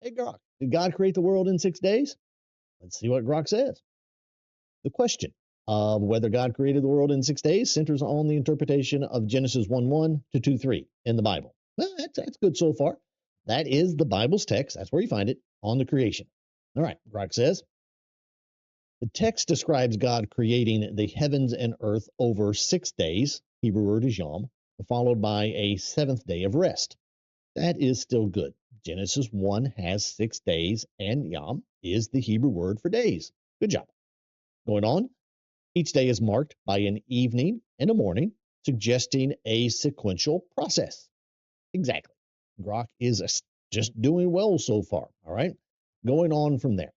Hey, Grok, did God create the world in 6 days? Let's see what Grok says. The question of whether God created the world in 6 days centers on the interpretation of Genesis 1:1 to 2:3 in the Bible. Well, that's good so far. That is the Bible's text. That's where you find it on the creation. All right, Grok says the text describes God creating the heavens and earth over 6 days. Hebrew word is yom, followed by a seventh day of rest. That is still good. Genesis 1 has 6 days, and yom is the Hebrew word for days. Good job. Going on, each day is marked by an evening and a morning, suggesting a sequential process. Exactly. Grok is just doing well so far. All right. Going on from there.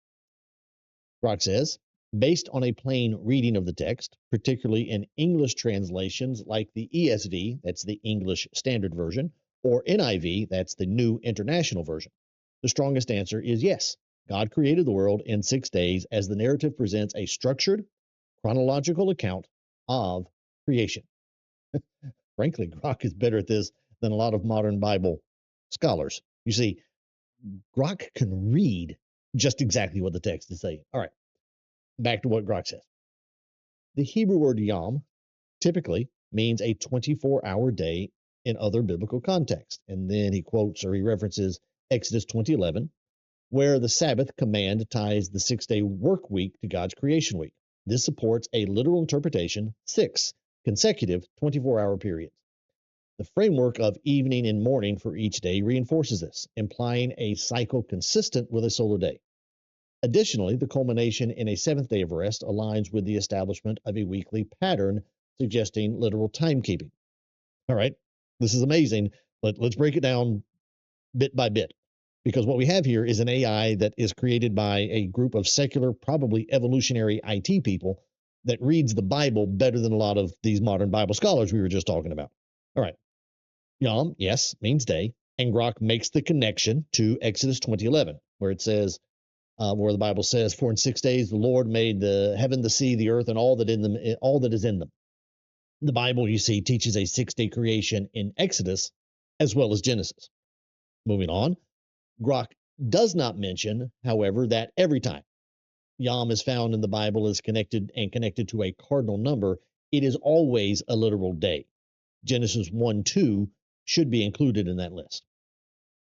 Grok says, based on a plain reading of the text, particularly in English translations like the ESV, that's the English Standard Version, or NIV, that's the New International Version, the strongest answer is yes. God created the world in 6 days as the narrative presents a structured, chronological account of creation. Frankly, Grok is better at this than a lot of modern Bible scholars. You see, Grok can read just exactly what the text is saying. All right, back to what Grok says. The Hebrew word yom typically means a 24-hour day in other biblical contexts. And then he quotes or he references Exodus 20:11, where the Sabbath command ties the 6-day work week to God's creation week. This supports a literal interpretation, 6 consecutive 24-hour periods. The framework of evening and morning for each day reinforces this, implying a cycle consistent with a solar day. Additionally, the culmination in a seventh day of rest aligns with the establishment of a weekly pattern, suggesting literal timekeeping. All right, this is amazing, but let's break it down bit by bit. Because what we have here is an AI that is created by a group of secular, probably evolutionary IT people that reads the Bible better than a lot of these modern Bible scholars we were just talking about. All right. Yom, yes, means day. And Grok makes the connection to Exodus 20:11, where it says, where the Bible says, "For in 6 days the Lord made the heaven, the sea, the earth, and all that is in them." The Bible, you see, teaches a 6-day creation in Exodus as well as Genesis. Moving on, Grok does not mention, however, that every time Yom is found in the Bible is connected to a cardinal number, it is always a literal day. Genesis 1:2 should be included in that list.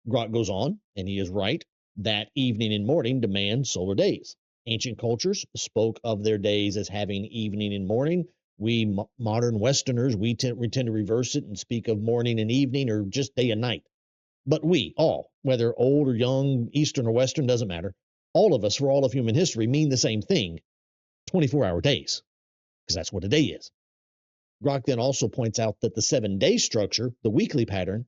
Grok goes on, and he is right, that evening and morning demand solar days. Ancient cultures spoke of their days as having evening and morning. We modern Westerners, we tend to reverse it and speak of morning and evening or just day and night. But we all, whether old or young, Eastern or Western, doesn't matter, all of us for all of human history mean the same thing, 24-hour days, because that's what a day is. Grok then also points out that the 7-day structure, the weekly pattern,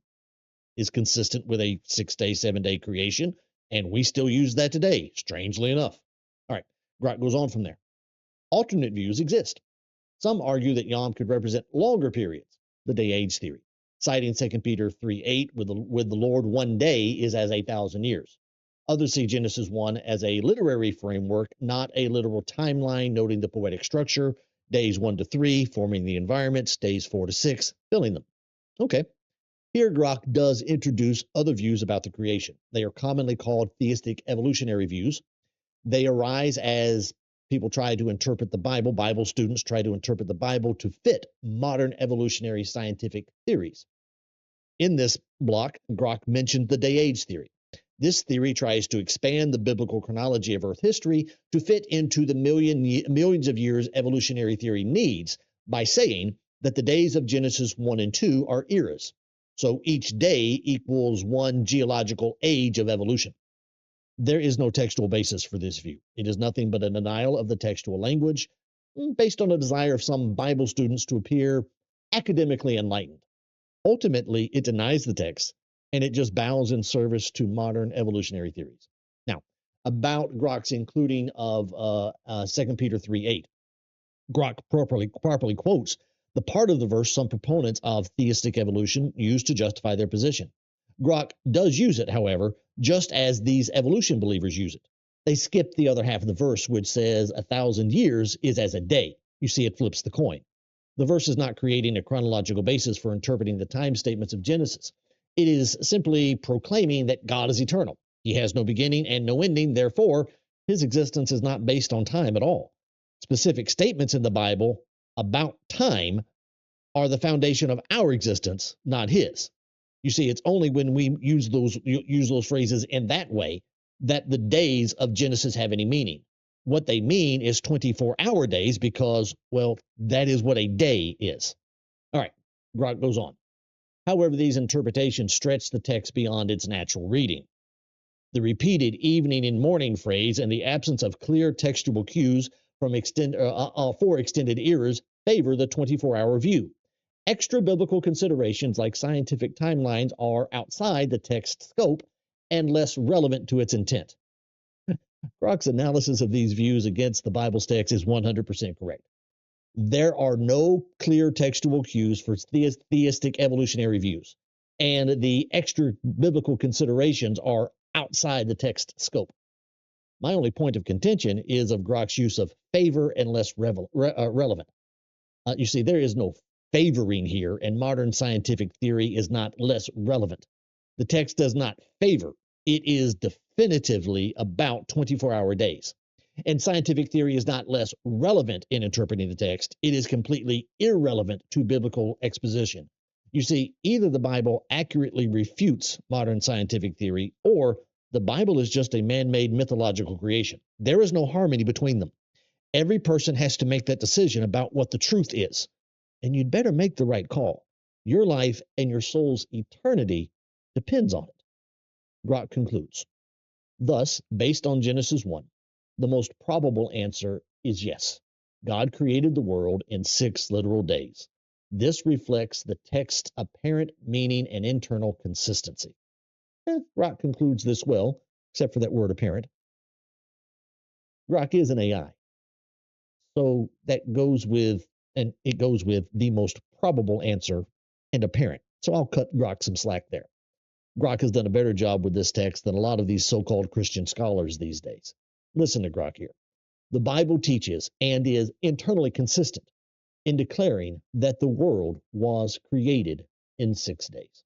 is consistent with a 6-day, 7-day creation, and we still use that today, strangely enough. All right, Grok goes on from there. Alternate views exist. Some argue that Yom could represent longer periods, the day-age theory, citing 2 Peter 3:8, with the Lord 1 day is as 1,000 years. Others see Genesis 1 as a literary framework, not a literal timeline, noting the poetic structure, days 1 to 3 forming the environments, days 4 to 6 filling them. Okay. Here, Grok does introduce other views about the creation. They are commonly called theistic evolutionary views. They arise as people try to interpret the Bible students try to interpret the Bible to fit modern evolutionary scientific theories. In this block, Grok mentioned the day-age theory. This theory tries to expand the biblical chronology of Earth history to fit into the millions of years evolutionary theory needs by saying that the days of Genesis 1 and 2 are eras. So each day equals one geological age of evolution. There is no textual basis for this view. It is nothing but a denial of the textual language based on a desire of some Bible students to appear academically enlightened. Ultimately, it denies the text, and it just bows in service to modern evolutionary theories. Now, about Grok's including of 2 Peter 3:8. Grok properly quotes the part of the verse some proponents of theistic evolution use to justify their position. Grok does use it, however, just as these evolution believers use it. They skip the other half of the verse, which says 1,000 years is as a day. You see, it flips the coin. The verse is not creating a chronological basis for interpreting the time statements of Genesis. It is simply proclaiming that God is eternal, He has no beginning and no ending, therefore, his existence is not based on time at all. Specific statements in the Bible about time are the foundation of our existence, not his. You see, it's only when we use those phrases in that way that the days of Genesis have any meaning. What they mean is 24-hour days because, well, that is what a day is. All right, Grok goes on. However, these interpretations stretch the text beyond its natural reading. The repeated evening and morning phrase and the absence of clear textual cues for extended eras favor the 24-hour view. Extra biblical considerations like scientific timelines are outside the text's scope and less relevant to its intent. Grok's analysis of these views against the Bible's text is 100% correct. There are no clear textual cues for theistic evolutionary views, and the extra biblical considerations are outside the text scope. My only point of contention is of Grok's use of favor and less relevant. You see, there is no favoring here, and modern scientific theory is not less relevant. The text does not favor. It is definitively about 24-hour days. And scientific theory is not less relevant in interpreting the text. It is completely irrelevant to biblical exposition. You see, either the Bible accurately refutes modern scientific theory, or the Bible is just a man-made mythological creation. There is no harmony between them. Every person has to make that decision about what the truth is. And you'd better make the right call. Your life and your soul's eternity depends on it. Grok concludes. Thus, based on Genesis 1, the most probable answer is yes. God created the world in 6 literal days. This reflects the text's apparent meaning and internal consistency. Grok concludes this well, except for that word apparent. Grok is an AI. So that goes with, and it goes with the most probable answer and apparent. So I'll cut Grok some slack there. Grok has done a better job with this text than a lot of these so-called Christian scholars these days. Listen to Grok here. The Bible teaches and is internally consistent in declaring that the world was created in 6 days.